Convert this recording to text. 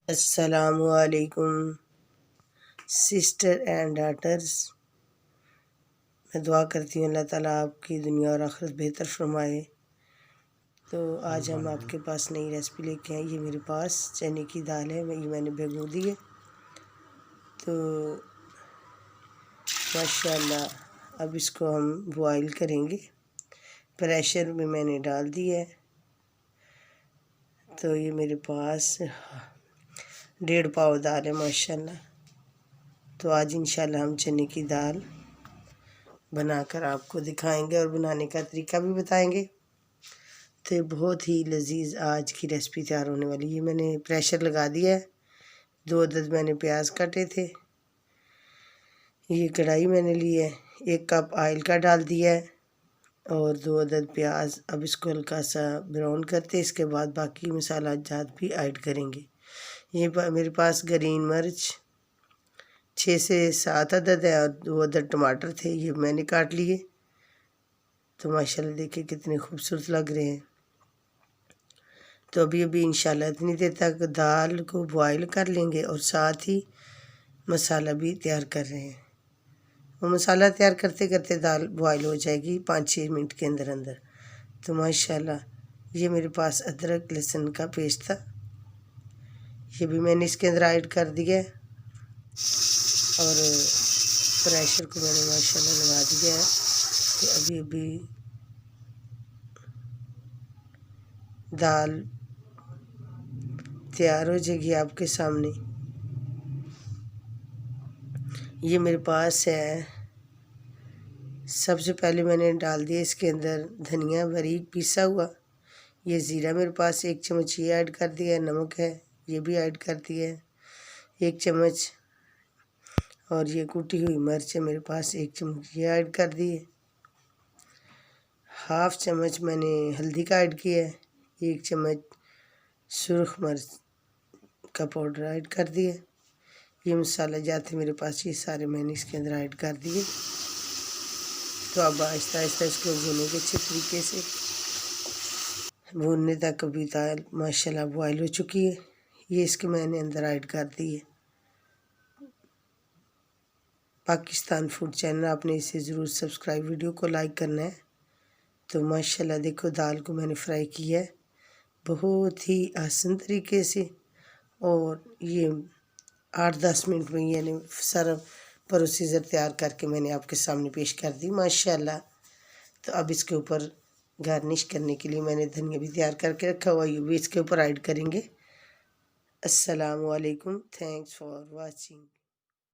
अस्सलामुअलैकुम sister and daughters. मैं दुआ करती हूँ अल्लाह ताला आपकी दुनिया और आखिरत बेहतर फरमाए। तो आज हम आपके पास नई रेसिपी लेके आए। ये मेरे पास चने की दाल है, ये मैंने भिगो दी है। तो माशाल्लाह अब इसको हम बॉईल करेंगे। प्रेशर में मैंने डाल दिया है। तो ये मेरे पास 1.5 पाव दाल है माशाल्लाह। तो आज इंशाल्लाह हम चने की दाल बनाकर आपको दिखाएंगे और बनाने का तरीका भी बताएंगे। तो बहुत ही लजीज आज की रेसिपी तैयार होने वाली है। ये मैंने प्रेशर लगा दिया है। 2 अदद मैंने प्याज काटे थे। ये कढ़ाई मैंने ली है, 1 कप ऑयल का डाल दिया है और 2 अदद प्याज। अब इसको हल्का सा ब्राउन करते, इसके बाद बाकी मसाला जात भी ऐड करेंगे। ये मेरे पास ग्रीन मिर्च 6 से 7 अदद है और 2 अदद टमाटर थे, ये मैंने काट लिए। तो माशाल्लाह देखिए कितने खूबसूरत लग रहे हैं। तो अभी इंशाल्लाह इतनी देर तक दाल को बॉईल कर लेंगे और साथ ही मसाला भी तैयार कर रहे हैं। वो मसाला तैयार करते करते दाल बॉईल हो जाएगी 5-6 मिनट के अंदर अंदर। तो माशाल्लाह ये मेरे पास अदरक लहसुन का पेस्ट था, ये भी मैंने इसके अंदर ऐड कर दिया है और प्रेशर को मैंने माशाल्लाह लगा दिया है। तो अभी दाल तैयार हो जाएगी आपके सामने। ये मेरे पास है। सबसे पहले मैंने डाल दिया इसके अंदर धनिया बारीक पिसा हुआ। ये ज़ीरा मेरे पास 1 चम्मच ये ऐड कर दिया है। नमक है, ये भी ऐड कर दिया है 1 चम्मच। और ये कुटी हुई मिर्च है मेरे पास 1 चम्मच, ये ऐड कर दी है। 1/2 चम्मच मैंने हल्दी का ऐड किया है। 1 चम्मच सुरख मिर्च का पाउडर ऐड कर दिया। ये मसाला जाते मेरे पास, ये सारे मैंने इसके अंदर ऐड कर दिए। तो अब आहिस्ता आहिस्ता इसको भूनेंगे अच्छे तरीके से। भूनने तक अभी दाल माशाल्लाह बॉयल हो चुकी है। ये इसके मैंने अंदर ऐड कर दी है। पाकिस्तान फूड चैनल, आपने इसे ज़रूर सब्सक्राइब, वीडियो को लाइक करना है। तो माशाल्लाह देखो दाल को मैंने फ्राई किया है बहुत ही आसान तरीके से और ये 8-10 मिनट में यानी सारा प्रोसीजर तैयार करके मैंने आपके सामने पेश कर दी माशाल्लाह। तो अब इसके ऊपर गार्निश करने के लिए मैंने धनिया भी तैयार करके रखा हुआ, ये भी इसके ऊपर ऐड करेंगे। अस्सलामुअलैकुम, थैंक्स फॉर वाचिंग।